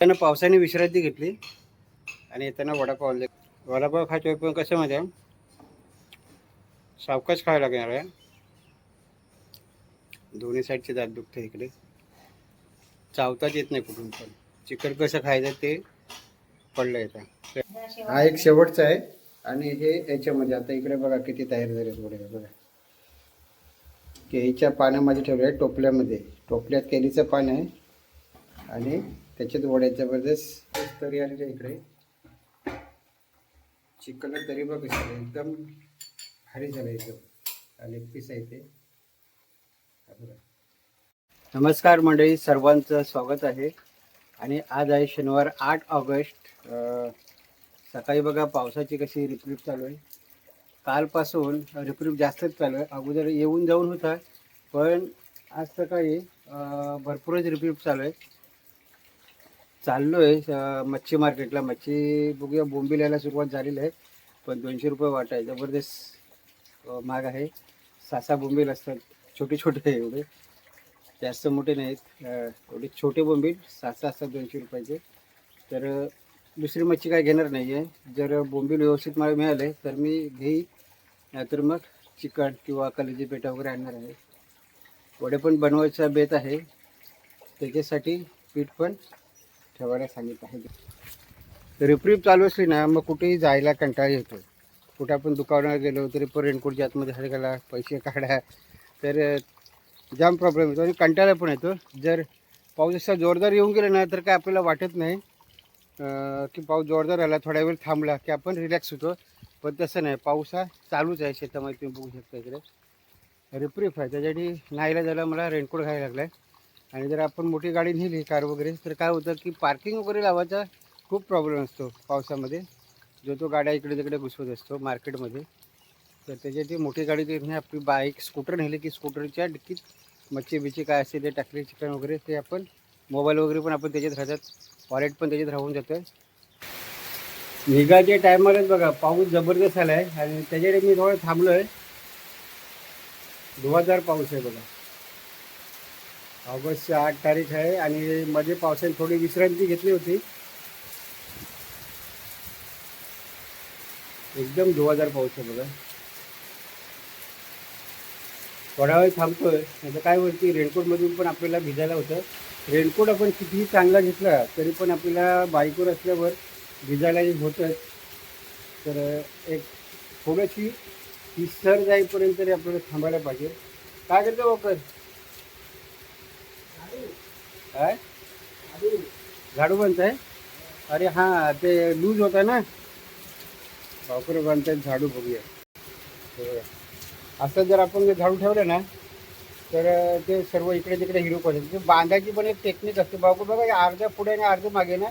त्यानं पावसाने विश्रांती घेतली आणि येताना वडापाव आणले. वडापाव खातोय पण कसं माहिती आहे, सावकाश खायला लागणार आहे. दोन्ही साईडचे दात दुखते इकडे, चावताच येत नाही कुठून पण. चिकन कसं खायचं ते पडलं येतं. हा एक शेवटचा आहे आणि हे याच्यामध्ये आता इकडे बघा किती तयार झाले थोडे बघा. केळीच्या पानामध्ये ठेवलं आहे टोपल्यामध्ये. टोपल्यात केळीचं पान आहे आणि त्याच्यात वड्या जबरदस्त तरी आलेले इकडे. चिकन तरी बघ एकदम भारी झालं एकदम. लेग पीस आहे ते. नमस्कार मंडळी, सर्वांचं स्वागत आहे. आणि आज आहे शनिवार 8 ऑगस्ट. सकाळी बघा पावसाची कशी रिपरिप चालू आहे. कालपासून रिपरिप जास्तच चालू आहे. अगोदर येऊन जाऊन होता, पण आज सकाळी भरपूरच रिपरिप चालू आहे. चाललो आहे मच्छी मार्केटला. मच्छी बघूया, बोंबील यायला सुरुवात झालेली आहे, पण 200 रुपये वाटा आहे. जबरदस्त महाग आहे. 6-6 बोंबील असतात, छोटे छोटे आहे एवढे, जास्त मोठे नाहीत. एवढे छोटे बोंबील 6-6 असतात 200 रुपयाचे. तर दुसरी मच्छी काय घेणार नाही आहे. जर बोंबील व्यवस्थित मला मिळाले तर मी घेई, नाहीतर मग चिकन किंवा कलेजी पेटा वगैरे आणणार आहे. वडे पण बनवायचा बेत आहे, त्याच्यासाठी पीठ पण ठेवायला सांगितलं आहे. रिपरिप चालू असली ना, मग कुठेही जायला कंटाळा येतो. कुठे आपण दुकानावर गेलो तरी पण रेनकोटच्या आतमध्ये हात घाला, पैसे काढा, तर जाम प्रॉब्लेम येतो आणि कंटाळा पण येतो. जर पाऊस असा जोरदार येऊन गेला ना, तर काय आपल्याला वाटत नाही की पाऊस जोरदार आला, थोडा वेळ थांबला की आपण रिलॅक्स होतो. पण तसं नाही, पाऊस हा चालूच आहे. शेतामध्ये तुम्ही बघू शकता इकडे रिपरिप आहे. त्याच्यासाठी नाहीला जायला मला रेनकोट घ्यायला लागला आहे. आणि जर आपण मोठी गाडी नेली, कार वगैरे, तर काय होतं की पार्किंग वगैरे लावायचा खूप प्रॉब्लेम असतो पावसामध्ये. जो तो गाड्या इकडे तिकडे घुसवत असतो मार्केटमध्ये. तर त्याच्यासाठी मोठी गाडी नेली, आपली बाईक स्कूटर नेली की स्कूटरच्या डिक्कीत मच्छी बिच्छी काय असते ते टाकले, चिकन वगैरे ते आपण, मोबाईल वगैरे पण आपण त्याच्यात राहतात, वॉलेट पण त्याच्यात राहून जातं. निघायच्या टायमालाच बघा पाऊस जबरदस्त आला आहे आणि त्याच्याकडे मी थोडं थांबलो आहे. धुवाधार पाऊस आहे बघा. ऑगस्टची 8 तारीख आहे आणि मध्ये पावसाने थोडी विश्रांती घेतली होती. एकदम धुवाधार पाऊस आहे बघा. थोडा वेळ थांबतोय, आता काय वरती रेनकोटमधून पण आपल्याला भिजायला होतं. रेनकोट आपण कितीही चांगला घेतला तरी पण आपल्याला बाईकवर असल्यावर भिजायला होतंच. तर एक थोडीशी ही सर जाईपर्यंत तरी आपल्याला थांबायला पाहिजे. काय करतो वॉकर? काय झाडू बनताय? अरे हां, ते लूज होता ना, वॉकर बनतायत झाडू. बघूया, असं जर आपण ते झाडू ठेवलं ना, तर ते सर्व इकडे तिकडे हिरो पडते. बांधायची पण एक टेक्निक असते बाबू बघा. अर्ध्या पुढे आणि अर्ध्या मागे ना.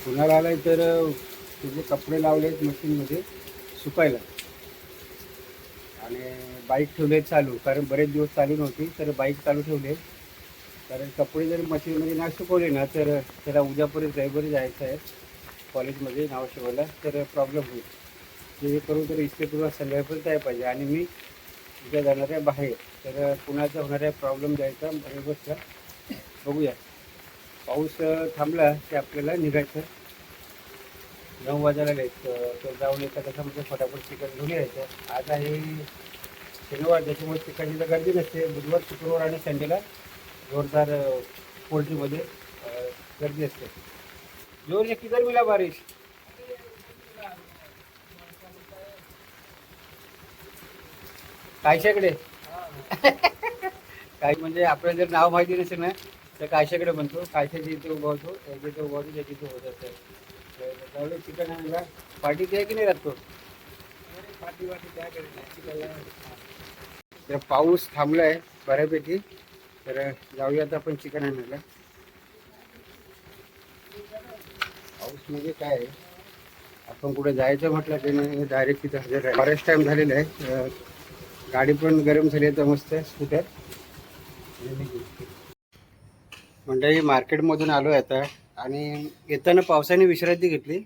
उन्हाळा आलाय तर तुझे कपडे लावलेत मशीनमध्ये सुकायला आणि बाईक ठेवले चालू, कारण बरेच दिवस चालू नव्हती, तर बाईक चालू ठेवले. कारण कपडे जर मशीनमध्ये नाही सुकवले ना, तर त्याला उद्यापर्यंत रविवारी जायचं आहे कॉलेजमध्ये नाव शिवायला, तर प्रॉब्लेम होईल. ते करून तर इस्त्री करून संध्याकाळपर्यंत आहे पाहिजे. आणि मी उद्या जाणार आहे बाहेर, तर पुण्याचा होणारा प्रॉब्लेम द्यायचा बरोबरचा. बघूया, पाऊस थांबला की आपल्याला निघायचं. 9 वाजायला तर जाऊन एका तासामध्ये फटाफट चिकन घेऊन यायचं. आज आहे शनिवार, त्याच्यामुळे चिकनची तर गर्दी नसते. बुधवार, शुक्रवार आणि संडेला जोरदार पोल्ट्रीमध्ये गर्दी असते. जोर ये किधर मिला बारिश? कायशाकडे. काय म्हणजे आपल्याला जर नाव माहिती नसेल ना, तर कायशाकडे म्हणतो. कायशाची इथे उभा होतो, त्याच्या इथे उभा होतो, त्याची इथे होत असतं. चिकन आणला. पार्टी द्या की नाही राहतो? पार्टी वाटी द्या चिकनला. तर पाऊस थांबला आहे बऱ्यापैकी, तर जाऊया आता आपण चिकन आणायला. पाऊस म्हणजे काय आहे, आपण कुठे जायचं म्हटलं की नाही डायरेक्ट तिथं हजर आहे. बरेच टाईम झालेला आहे. गाडी पण गरम झाली आहे तर मस्त स्कूटर. मंडळी मार्केटमधून आलो आहे आता आणि येताना पावसाने विश्रांती घेतली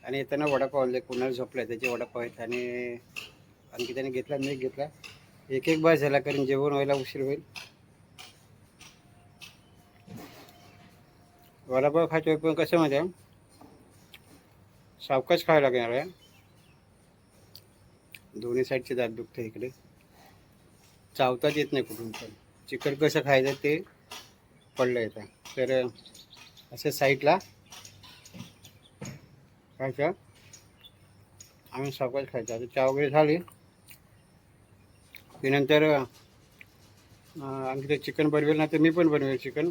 आणि येताना वडापाव आणले. कुणाला झोपला आहे त्याचे वडापाव आहेत आणि आणखी त्याने घेतला, मी घेतला. एक एक बार झाला, कारण जेवण व्हायला उशीर होईल. वडापाव खातोय पण कसं माहिती आहे, सावकाश खायला लागणार आहे. दोन्ही साईडचे दात दुखते इकडे, चावताच येत नाही कुठून पण. चिकन कसं खायचं ते पडलं येतं. तर असं साईडला खायचं आम्ही सावकाश खायचं. आता चहा वगैरे झाली की नंतर आणखी ते चिकन बनवेल ना, तर मी पण बनवेल चिकन.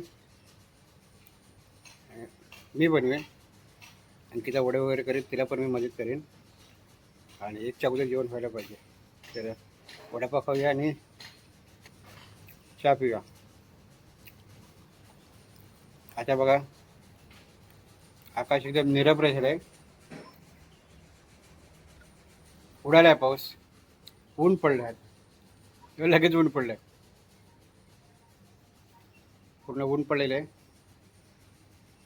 मी बनवेन आणि तिला वडे वगैरे करेन, तिला पण मी मदत करेन. आणि एक अगोदर जेवण व्हायला पाहिजे. तर वडापाव खाऊया आणि चहा पिऊया. आता बघा आकाश एकदम निरभ्र झालंय, उडालाय पाऊस, ऊन पडलाय, लगेच ऊन पडलंय, पूर्ण ऊन पडलेलं आहे.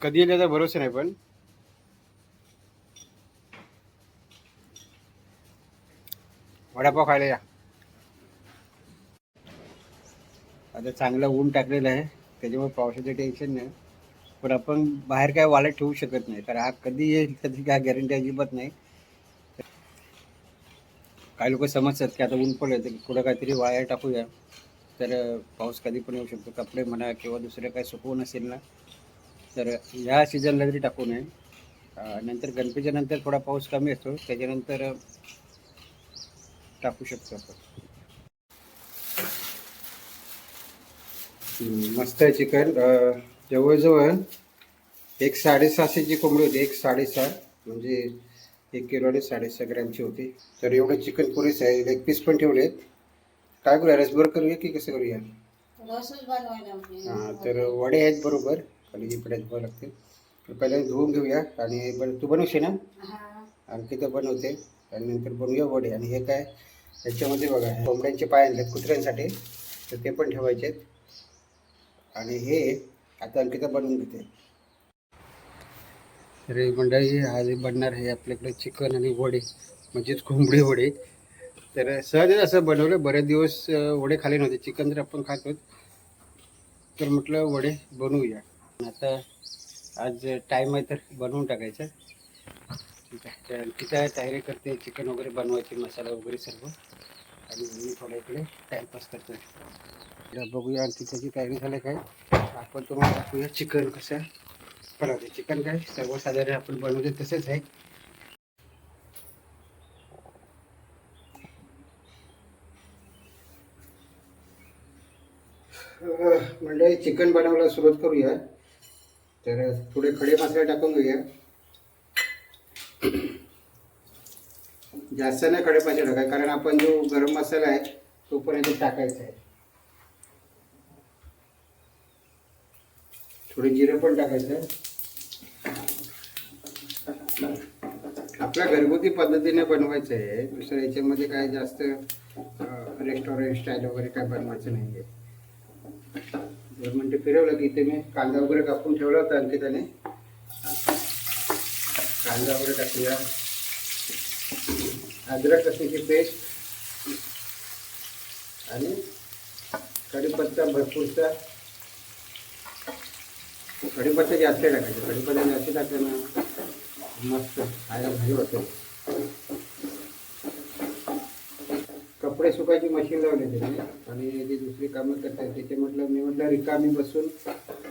कधी येईल त्याचा भरोसा नाही. पण वडापाव खायला या. आता चांगलं ऊन टाकलेलं आहे, त्याच्यामुळे पावसाचं टेन्शन नाही. पण आपण बाहेर काय वाळत ठेवू शकत नाही, कारण हा कधी येईल कधी काय गॅरंटी अजिबात नाही. काही लोक समजतात की आता ऊन पडलं तर थोडं काहीतरी वाळायला टाकूया, तर पाऊस कधी पण येऊ शकतो. कपडे म्हणा किंवा दुसरं काय सुकवून असेल ना, तर ह्या सीझनला तरी टाकू नये. नंतर गणपतीच्या नंतर थोडा पाऊस कमी असतो, त्याच्यानंतर टाकू शकतो आपण. मस्त आहे चिकन. जवळजवळ एक 650ची कोंबडी होती, एक 6.5 म्हणजे 1 किलो आणि 6.5 ग्रॅमची होती. तर एवढं चिकन पुरेच आहे. लेग पीस पण ठेवलेत. काय करूया, रसभर करूया की कसं करूया? हां, तर वडे आहेत बरोबर, खाली इकडे धुवावं लागते. तर पहिल्यांदा धुवून घेऊया. आणि तू बनवशील ना? आणखी तर बनवते आणि नंतर बनवूया वडे. आणि हे काय, ह्याच्यामध्ये बघा कोंबड्यांचे पाय आणलेत कुत्र्यांसाठी, तर ते पण ठेवायचे आहेत. आणि हे आता आणखी तर बनवून घेते. तर मंडळी आज बनणार आहे आपल्याकडे चिकन आणि वडे, म्हणजेच कोंबडी वडे. तर सहजच असं बनवलं, बरेच दिवस वडे खाले नव्हते. चिकन तर आपण खातो, तर म्हटलं वडे बनवूया. आता आज टाईम आहे तर बनवून टाकायचं. ठीक आहे, तर तिथं तयारी करते चिकन वगैरे बनवायची, मसाला वगैरे सर्व. आणि मी थोड्या इकडे टाईमपास करतो. बघूया आणखी त्याची तयारी झाली काय. आपण तुम्हाला दाखवूया चिकन कसं बनवते. चिकन काय सर्वसाधारण आपण बनवते तसंच आहे. म्हणजे चिकन बनवायला सुरुवात करूया. तर थोडे खडे मसाले टाकून घेऊया. जास्त नाही खडे मसाले टाकाय, कारण आपण जो गरम मसाला आहे तो पण याच्यात टाकायचा आहे. थोडे जिरे पण टाकायचं आहे. आपल्या घरगुती पद्धतीने बनवायचं आहे, दुसरं याच्यामध्ये काय जास्त रेस्टॉरंट स्टाईल वगैरे काय बनवायचं नाही आहे. 2 मिनिटं फिरवलं की इथे मी कांदा वगैरे कापून ठेवला होता. आणखी त्याने कांदा वगैरे टाकूया, अद्रक लसूणची पेस्ट आणि कढीपत्ता भरपूरचा. कढीपत्ता जास्त टाकायचा, कढीपत्ता जास्त टाकलं ना मस्त खायला भारी होतं. कपडे सुकायची मशीन लावली त्याने, आणि जी दुसरी कामं करतात त्याचे मी म्हटलं रिकामी बसून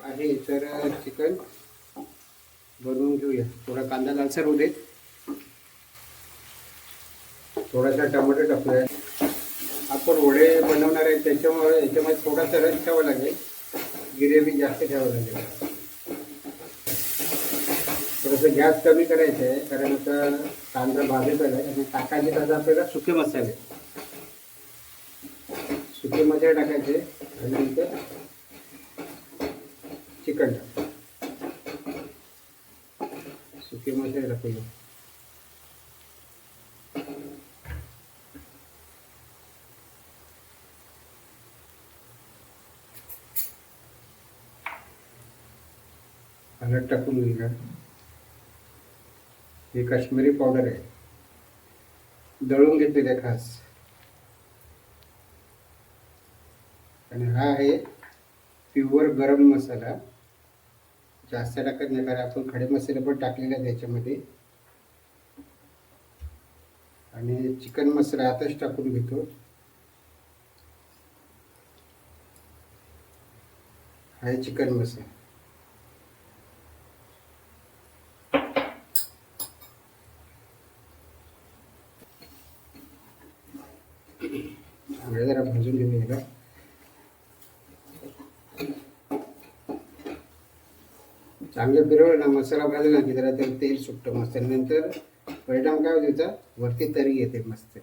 आहे, तर चिकन बनवून घेऊया. थोडा कांदा लालसर होऊ दे, थोडासा टमाटर टाकूया. आपण वडे बनवणार आहे त्याच्यामुळे याच्यामध्ये थोडासा रस ठेवावा लागेल, गिरेवी जास्त ठेवावं लागेल. थोडंसं गॅस कमी करायचं आहे, कारण आता कांदा भाजत आहे. आणि टाकायचे त्याचा आपल्याला सुके मसाले टाकायचे. आणि नंतर चिकन टाक, सुके मसाले टाकूया. हळद टाकून घेऊया. ही काश्मीरी पावडर आहे, दळून घेतलेली आहे खास. आणि हा आहे प्युअर गरम मसाला, जास्त टाकत नाही, कारण आपण खडे मसाले पण टाकलेले आहेत त्याच्यामध्ये. आणि चिकन मसाला आताच टाकून घेतो. हा चिकन मसाला. चांगलं जरा भाजून घेऊया याला. चांगलं फिरवलं ना मसाला भाजला की जरा त्याला तेल सुटतं मस्त. नंतर परिणाम काय होतो त्याचा, वरती तरी येते मस्त.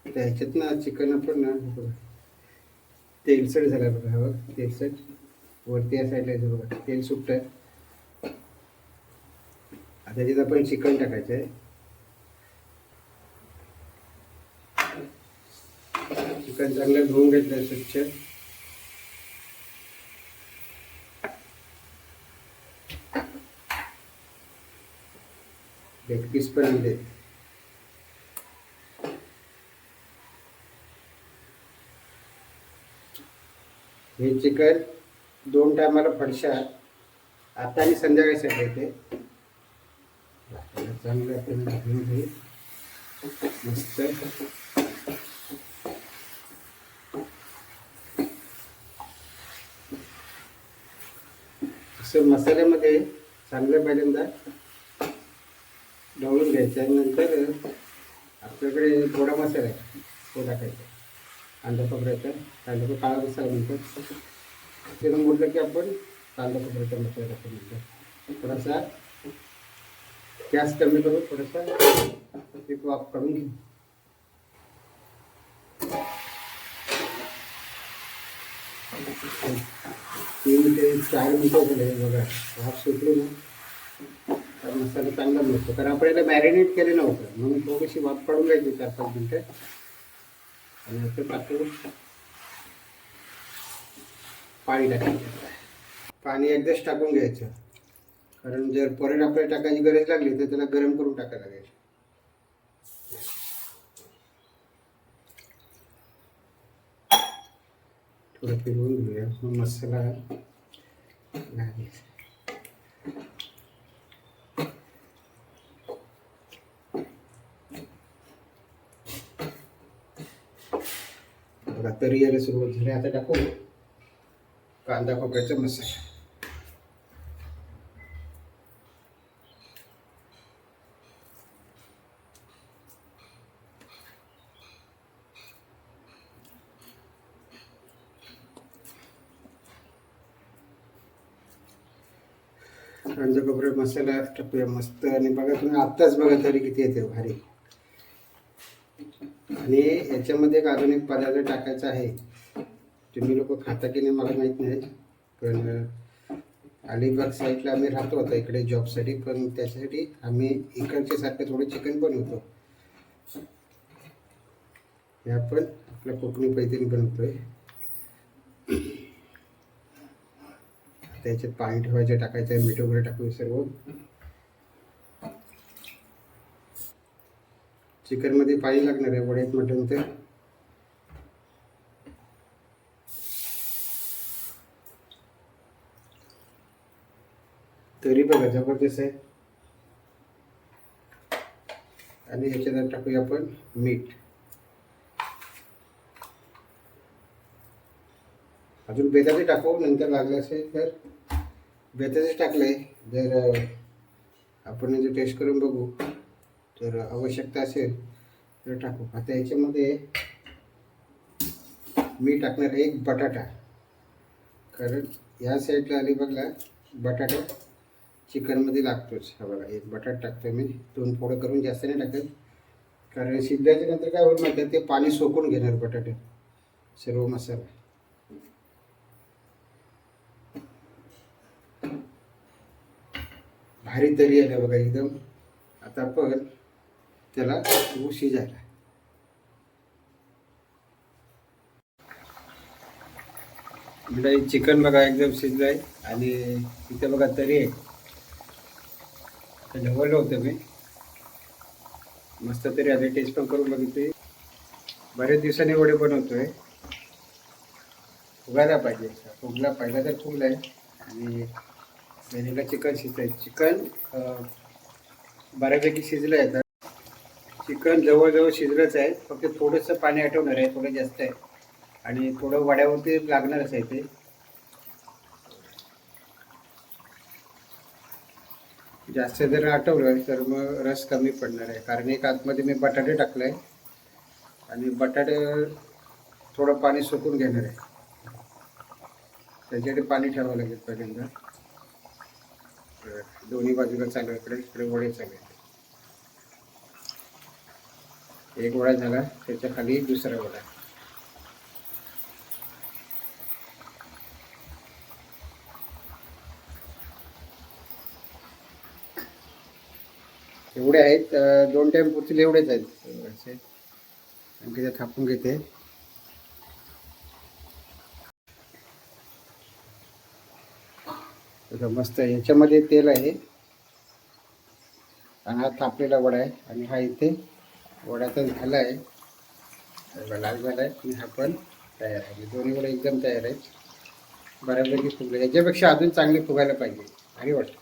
त्याच्यात ना चिकन पण ना तेलसट झाला बघा. हवं तेलसट वरती या साईडला येतो बघा, तेल सुटतं. आता त्याच्यात आपण चिकन टाकायचं आहे. चिकन चांगलं धुवून घेतलं स्वच्छ. लेग पीस पण आणले. हे चिकन 2 टायमाला फडशा आता आणि संध्याकाळीसाठी येते. चांगलं आपण घालून घेऊ मस्त. असं मसाल्यामध्ये चांगलं पहिल्यांदा ढवळून घ्यायचं आहे. नंतर आपल्याकडे थोडा मसाला आहे तो टाकायचा, कांदा खोबऱ्याचा. कांदा काळा मसाला नंतर ते मोडलं की आपण कांदा खोबऱ्याचा मसाला टाकतो. नंतर थोडासा गॅस कमी करून थोडासा एक वाफ काढून घेऊ. 3 ते 4 मिनिटं झाले बघा. वाफ सुटली ना मसाला चांगला मिळतो, कारण आपण याला मॅरिनेट केले नव्हतं म्हणून थोडीशी वाफ काढून घ्यायची 4-5 मिनिटं. आणि आता टाकून पाणी टाकायचं. पाणी एकदाच टाकून घ्यायचं, कारण जर परत आपल्याला टाकायची गरज लागली तर त्याला गरम करून टाकायला लागेल. थोडं फिरवून घेऊया मग मसाला घालायचा. बघा तरी यायला सुरुवात झाली. आता टाकू कांदा खोबऱ्याचा मसाला. कांदा खोबरा मसाला टाकूया मस्त. आणि बघा तुम्ही आत्ताच बघा तरी किती येते भारी. आणि याच्यामध्ये एक अजून एक पदार्थ टाकायचा आहे. तुम्ही लोक खाता की नाही मला माहीत नाही, पण अलिबाग साईडला आम्ही राहतो आता इकडे जॉबसाठी. पण त्याच्यासाठी आम्ही इकडच्या सारखं थोडं चिकन बनवतो. हे आपण आपल्या कोकणी पद्धतीने बनवतोय. त्याच्यात पाणी ठेवायचं, टाकायचं आहे, मीठ वगैरे टाकून सर्व. चिकन मध्ये पाणी लागणार आहे वड्यात मटण तर. तरी बघा जबरदस्त आहे. आणि याच्यात टाकूया आपण मीठ. अजून बेताचे टाकू नंतर लागलं असेल तर. बेताचे टाकले जर आपण याची टेस्ट करून बघू, तर आवश्यकता असेल तर टाकू. आता याच्यामध्ये मी टाकणार एक बटाटा, कारण या साईडला अलिबागला बटाटा चिकनमध्ये लागतोच. हा बघा एक बटाटा टाकतो मी. 2 फोडं करून, जास्त नाही टाकत, कारण शिजल्याच्या नंतर काय होईल माहिती आहे, ते पाणी सोकून घेणार बटाटे सर्व मसाला. भारी तरी आला बघा एकदम. आता आपण त्याला शिजायला. म्हणजे चिकन बघा एकदम शिजलंय. आणि इथे बघा तरी आहे, ढवळलं होतं मी मस्त. तरी आधी टेस्ट पण करून बघितली. बरेच दिवसांनी वडे बनवतोय. फुगायला पाहिजे. फुगला पहिला तर फुगला आहे आणि वेणीला चिकन शिजतं आहे. चिकन बऱ्यापैकी शिजलं आहे. तर चिकन जवळजवळ शिजलंच आहे. फक्त थोडंसं पाणी आटवणार आहे, थोडं जास्त आहे आणि थोडं वड्यावरती लागणारच आहे ते. जास्त जर आटवलं तर मग रस कमी पडणार आहे, कारण एक आतमध्ये मी बटाटे टाकले आहे आणि बटाटे थोडं पाणी सुकून घेणार आहे. त्याच्यासाठी पाणी ठेवावं लागेल पहिल्यांदा. दोन्ही बाजूला चालू इकडे इकडे वडे चालू आहेत. एक वडा झाला, त्याच्या खाली दुसरा वडा. एवढे आहेत, 2 टाइम पुरतील एवढेच आहेत असे. आणखी ते थापून घेते. मस्त याच्यामध्ये तेल आहे आणि हा थापलेला वडा आहे आणि हा इथे वड्याचा झाला आहे, लाल झाला आहे आणि हा पण तयार आहे. दोन्ही वडे एकदम तयार आहेत, बऱ्यापैकी फुगले. याच्यापेक्षा अजून चांगले फुगायला पाहिजे आणि वाटतं.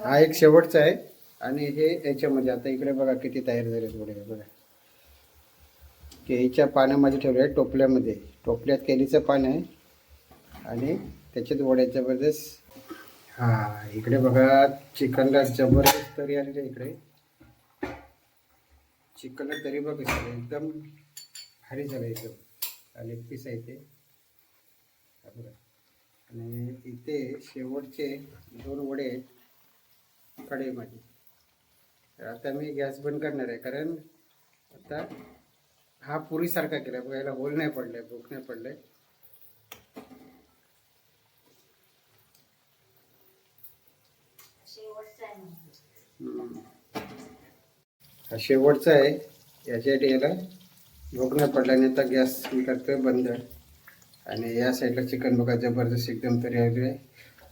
हा एक शेवटचा आहे आणि हे याच्यामध्ये आता इकडे बघा किती तयार झाले वडे. बघा केळीच्या पाण्यामध्ये ठेवले आहे, टोपल्यामध्ये. टोपल्यात केळीचं पान आहे आणि त्याच्यात वड्याच्या जबरदस्त. हा इकडे बघा चिकनला जबरदस्त तरी आलेली आहे. इकडे चिकनला तरी बघ एकदम भारी झालं एकदम. लेग पीस आहे ते बघा. आणि इथे शेवटचे 2 वडे कढईमध्ये. तर आता मी गॅस बंद करणार आहे, कारण आता हा पुरीसारखा केला बघा. याला होल नाही पडलाय, भूक नाही पडलाय. हा शेवटचा आहे, याच्यासाठी याला भूक नाही पडला. आणि आता गॅस मी करतोय बंद. आणि या साईडला चिकन बघा जबरदस्त एकदम तरी आहे.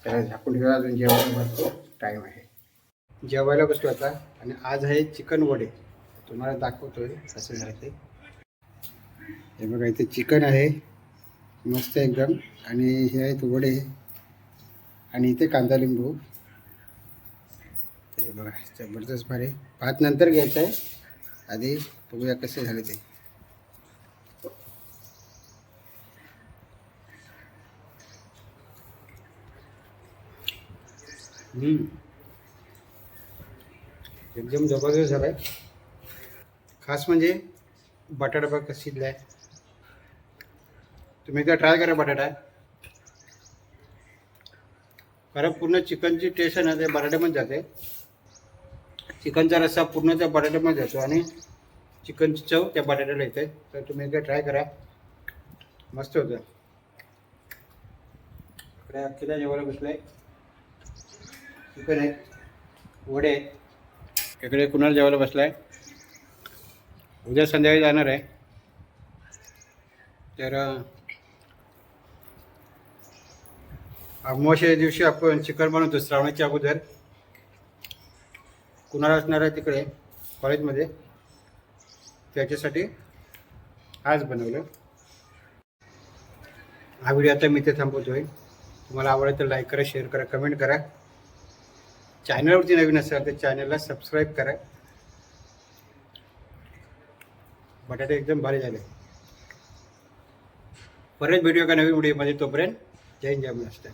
त्याला झाकून ठेवा, अजून जेवायला भरपूर टाईम आहे. जेवायला बसलो आता आणि आज आहे चिकन वडे. तुम्हाला दाखवतोय कसं झालं ते. हे बघा इथे चिकन आहे मस्त एकदम, आणि हे आहेत वडे आणि इथे कांदा लिंबू. ते बघा जबरदस्त भारी. भात नंतर घ्यायचं आहे, आधी बघूया कसे झाले ते. एकदम जबरदस्त झालं आहे. खास म्हणजे बटाटा बघा कसं शिजला आहे. तुम्ही एकदा ट्राय करा बटाटा. कारण पूर्ण चिकनची टेस्ट आहे ना ते बटाट्यामध्ये जाते. चिकनचा रस्सा पूर्ण त्या बटाट्यामध्ये जातो आणि चिकनची चव त्या बटाट्याला येते. तर तुम्ही एकदा ट्राय करा, मस्त होतं. इकडे अख्खीला जेवायला बसलं आहे. चिकन आहे, वडे आहेत. इकडे कुणाला जेवायला बसला आहे. उद्या संध्याकाळी जाणार आहे. तर अमावस्या दिवशी आपण चिकन बनवतो श्रावणाच्या अगोदर. कुणाला असणार आहे तिकडे कॉलेजमध्ये, त्याच्यासाठी आज बनवलं. हा व्हिडिओ आता मी इथे थांबवतोय. तुम्हाला आवडलं तर लाईक करा, शेअर करा, कमेंट करा. चॅनलवरती नवीन असाल तर चॅनलला सबस्क्राईब करा. बटाटे एकदम भारी झाले. परत व्हिडिओ का नवीन व्हिडिओमध्ये. तोपर्यंत जय हिंद, जय महाराष्ट्र.